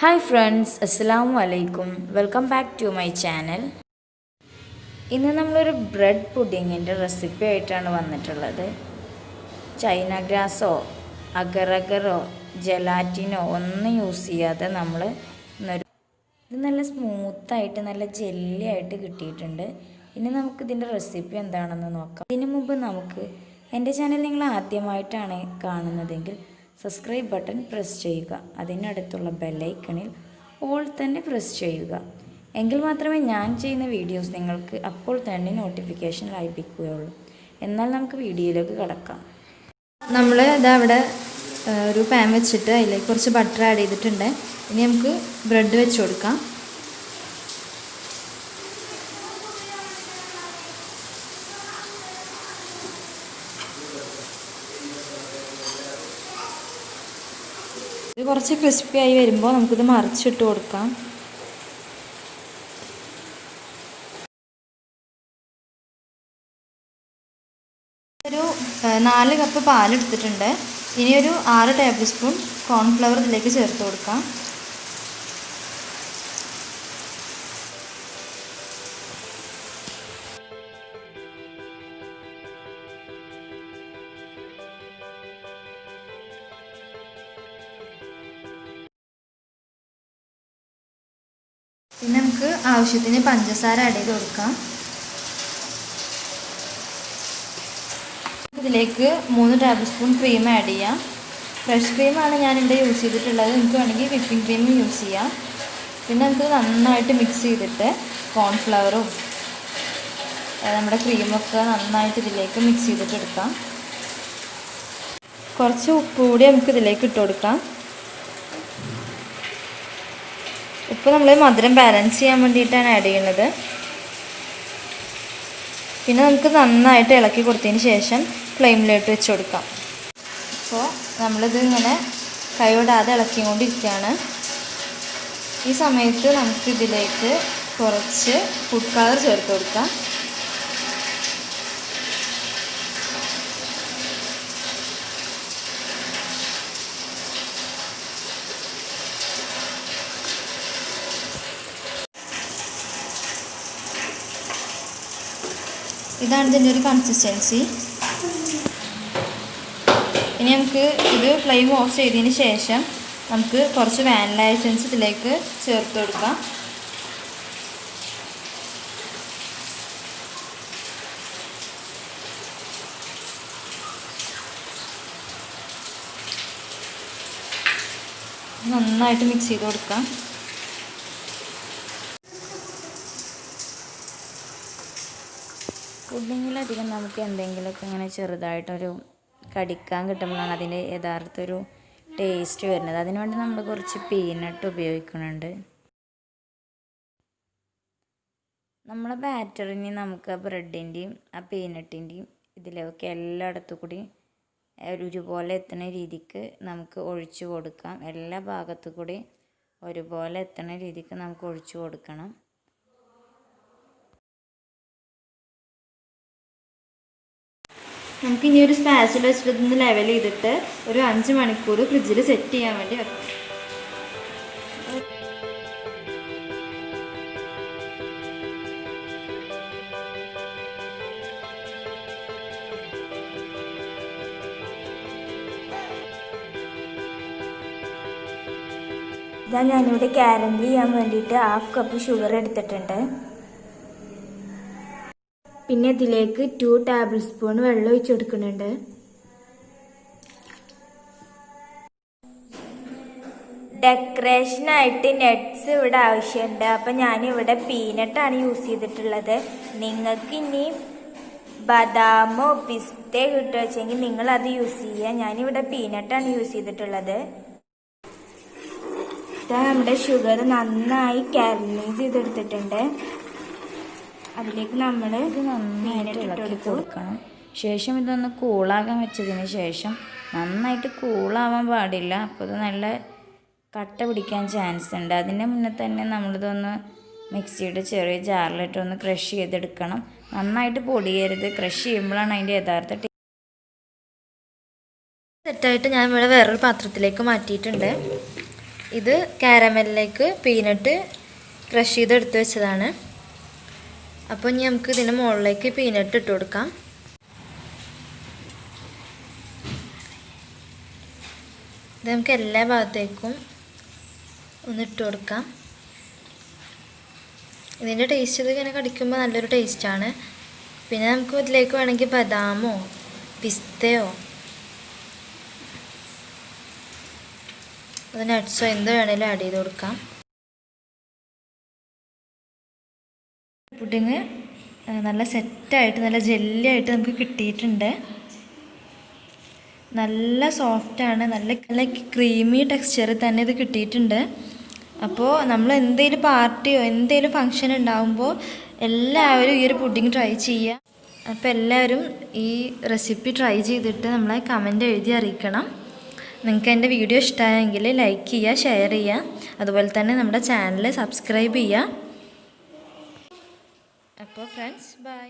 Hi friends, Assalamu alaikum. Welcome back to my channel. ഇന്ന് നമ്മളൊരു bread പുഡിങ്ങിൻ്റെ recipe ആയിട്ടാണ് വന്നിട്ടുള്ളത്. ചൈന ഗ്രാസോ അഗറോ ജെലാറ്റിനോ ഒന്നും യൂസ് ചെയ്യാതെ നമ്മൾ ഇത് നല്ല സ്മൂത്തായിട്ട് നല്ല ജെല്ലി ആയിട്ട് കിട്ടിയിട്ടുണ്ട്. ഇനി നമുക്ക് ഇതിൻ്റെ റെസിപ്പി എന്താണെന്ന് നോക്കാം. ഇതിനു മുമ്പ് നമുക്ക് എൻ്റെ ചാനൽ നിങ്ങൾ ആദ്യമായിട്ടാണ് കാണുന്നതെങ്കിൽ സബ്സ്ക്രൈബ് ബട്ടൺ പ്രസ് ചെയ്യുക. അതിനടുത്തുള്ള ബെല്ലൈക്കണിൽ ഓൾ തന്നെ പ്രസ് ചെയ്യുക. എങ്കിൽ മാത്രമേ ഞാൻ ചെയ്യുന്ന വീഡിയോസ് നിങ്ങൾക്ക് അപ്പോൾ തന്നെ നോട്ടിഫിക്കേഷൻ ലഭിക്കുകയുള്ളൂ. എന്നാൽ നമുക്ക് വീഡിയോയിലേക്ക് കടക്കാം. നമ്മൾ ഇതാ ഇവിടെ ഒരു പാൻ വെച്ചിട്ട് അതിലേക്ക് കുറച്ച് ബട്ടർ ആഡ് ചെയ്തിട്ടുണ്ട്. ഇനി നമുക്ക് ബ്രെഡ് വെച്ച് കൊടുക്കാം. ഇത് കുറച്ച് ക്രിസ്പി ആയി വരുമ്പോൾ നമുക്കിത് മറിച്ചിട്ട് കൊടുക്കാം. ഒരു 4 കപ്പ് പാലെടുത്തിട്ടുണ്ട്. ഇനി ഒരു 6 ടേബിൾ സ്പൂൺ കോൺഫ്ലവർ ഇതിലേക്ക് ചേർത്ത് കൊടുക്കാം. പിന്നെ നമുക്ക് ആവശ്യത്തിന് പഞ്ചസാര ആഡ് ചെയ്ത് കൊടുക്കാം. ഇതിലേക്ക് 3 ടേബിൾ സ്പൂൺ ക്രീം ആഡ് ചെയ്യാം. ഫ്രഷ് ക്രീമാണ് ഞാനിവിടെ യൂസ് ചെയ്തിട്ടുള്ളത്. നിങ്ങൾക്ക് വേണമെങ്കിൽ വിപ്പിംഗ് ക്രീമും യൂസ് ചെയ്യാം. പിന്നെ നമുക്ക് നന്നായിട്ട് മിക്സ് ചെയ്തിട്ട് കോൺഫ്ലവറും നമ്മുടെ ക്രീമൊക്കെ നന്നായിട്ട് ഇതിലേക്ക് മിക്സ് ചെയ്തിട്ട് എടുക്കാം. കുറച്ച് ഉപ്പ് കൂടി നമുക്ക് ഇതിലേക്ക് ഇട്ട് കൊടുക്കാം. ഉപ്പ് നമ്മൾ മധുരം ബാലൻസ് ചെയ്യാൻ വേണ്ടിയിട്ടാണ് ആഡ് ചെയ്യുന്നത്. പിന്നെ നമുക്ക് നന്നായിട്ട് ഇളക്കി കൊടുത്തതിന് ശേഷം ഫ്ലെയിമിലോട്ട് വെച്ച് കൊടുക്കാം. അപ്പോൾ നമ്മളിത് ഇങ്ങനെ കൈവിടാതെ ഇളക്കിക്കൊണ്ടിരിക്കുകയാണ്. ഈ സമയത്ത് നമുക്കിതിലേക്ക് കുറച്ച് ഫുഡ് കളർ ചേർത്ത് കൊടുക്കാം. ഇതാണ് ഇതിൻ്റെ ഒരു കൺസിസ്റ്റൻസി. ഇനി നമുക്ക് ഇത് ഫ്ലെയിം ഓഫ് ചെയ്തതിന് ശേഷം നമുക്ക് കുറച്ച് വാനില എസൻസ് ഇതിലേക്ക് ചേർത്ത് കൊടുക്കാം. നന്നായിട്ട് മിക്സ് ചെയ്ത് കൊടുക്കാം. പുഡിങ്ങിലധികം നമുക്ക് എന്തെങ്കിലുമൊക്കെ ഇങ്ങനെ ചെറുതായിട്ടൊരു കടിക്കാൻ കിട്ടുമ്പോഴാണ് അതിൻ്റെ യഥാർത്ഥ ഒരു ടേസ്റ്റ് വരുന്നത്. അതിനുവേണ്ടി നമ്മൾ കുറച്ച് പീനട്ട് ഉപയോഗിക്കുന്നുണ്ട്. നമ്മളെ ബാറ്ററിന് നമുക്ക് ആ ബ്രെഡിൻ്റെയും ആ പീനട്ടിൻ്റെയും ഇതിലൊക്കെ എല്ലായിടത്തും കൂടി ഒരുപോലെ എത്തുന്ന രീതിക്ക് നമുക്ക് ഒഴിച്ചു കൊടുക്കാം. എല്ലാ ഭാഗത്തു കൂടി ഒരുപോലെ എത്തുന്ന രീതിക്ക് നമുക്ക് ഒഴിച്ചു കൊടുക്കണം. നമുക്ക് ഇനി ഒരു സ്പാച്ചിൽ വെച്ചിട്ട് ഇതൊന്ന് ലെവൽ ചെയ്തിട്ട് ഒരു 5 മണിക്കൂർ ഫ്രിഡ്ജിൽ സെറ്റ് ചെയ്യാൻ വേണ്ടി വെക്കാം. ഞാനിവിടെ കാരമൽ ചെയ്യാൻ വേണ്ടിയിട്ട് 1/2 കപ്പ് ഷുഗർ എടുത്തിട്ടുണ്ട്. പിന്നെ ഇതിലേക്ക് 2 ടേബിൾ സ്പൂൺ വെള്ളം ഒഴിച്ച് കൊടുക്കുന്നുണ്ട്. ഡെക്കറേഷനായിട്ട് നട്ട്സ് ഇവിടെ ആവശ്യമുണ്ട്. അപ്പം ഞാനിവിടെ പീനട്ടാണ് യൂസ് ചെയ്തിട്ടുള്ളത്. നിങ്ങൾക്ക് ഇനി ബദാമോ പിസ്തയോ കിട്ടുവെച്ചെങ്കിൽ നിങ്ങളത് യൂസ് ചെയ്യുക. ഞാനിവിടെ പീനട്ടാണ് യൂസ് ചെയ്തിട്ടുള്ളത്. നമ്മുടെ ഷുഗർ നന്നായി കാരമലൈസ് ചെയ്തെടുത്തിട്ടുണ്ട്. അതിലേക്ക് നമ്മൾ ഇത് നന്നായിട്ട് ഇളക്കി കൊടുക്കണം. ശേഷം ഇതൊന്ന് കൂളാകാൻ വെച്ചതിന് ശേഷം നന്നായിട്ട് കൂളാവാൻ പാടില്ല. അപ്പോൾ ഇത് നല്ല കട്ട പിടിക്കാൻ ചാൻസ് ഉണ്ട്. അതിൻ്റെ മുന്നേ തന്നെ നമ്മളിതൊന്ന് മിക്സിയുടെ ചെറിയ ജാറിലിട്ട് ഒന്ന് ക്രഷ് ചെയ്തെടുക്കണം. നന്നായിട്ട് പൊടിയരുത്. ക്രഷ് ചെയ്യുമ്പോഴാണ് അതിൻ്റെ യഥാർത്ഥ സെറ്റായിട്ട് ഞാൻ ഇവിടെ വേറൊരു പാത്രത്തിലേക്ക് മാറ്റിയിട്ടുണ്ട്. ഇത് കാരമലിലേക്ക് പീനട്ട് ക്രഷ് ചെയ്തെടുത്ത് വെച്ചതാണ്. അപ്പോൾ ഇനി നമുക്ക് ഇതിൻ്റെ മുകളിലേക്ക് പീനട്ട് ഇട്ട് കൊടുക്കാം. ഇത് നമുക്ക് എല്ലാ ഭാഗത്തേക്കും ഒന്ന് ഇട്ട് കൊടുക്കാം. ഇതിൻ്റെ ടേസ്റ്റ് ഇത് ഇങ്ങനെ കടിക്കുമ്പോൾ നല്ലൊരു ടേസ്റ്റാണ്. പിന്നെ നമുക്ക് ഇതിലേക്ക് വേണമെങ്കിൽ ബദാമോ പിസ്തയോ അത് നട്ട്സോ എന്ത് വേണേലും ആഡ് ചെയ്ത് കൊടുക്കാം. പുഡിങ് നല്ല സെറ്റായിട്ട് നല്ല ജെല്ലിയായിട്ട് നമുക്ക് കിട്ടിയിട്ടുണ്ട്. നല്ല സോഫ്റ്റാണ്, നല്ല ക്രീമി ടെക്സ്ചറിൽ തന്നെ ഇത് കിട്ടിയിട്ടുണ്ട്. അപ്പോൾ നമ്മൾ എന്തെങ്കിലും പാർട്ടിയോ എന്തെങ്കിലും ഫങ്ഷൻ ഉണ്ടാകുമ്പോൾ എല്ലാവരും ഈ ഒരു പുഡിങ് ട്രൈ ചെയ്യുക. അപ്പോൾ എല്ലാവരും ഈ റെസിപ്പി ട്രൈ ചെയ്തിട്ട് നമ്മളെ കമൻറ്റ് എഴുതി അറിയിക്കണം. നിങ്ങൾക്ക് എൻ്റെ വീഡിയോ ഇഷ്ടമായെങ്കിൽ ലൈക്ക് ചെയ്യുക, ഷെയർ ചെയ്യുക, അതുപോലെ തന്നെ നമ്മുടെ ചാനൽ സബ്സ്ക്രൈബ് ചെയ്യുക. അപ്പോൾ ഫ്രണ്ട്സ്, ബൈ.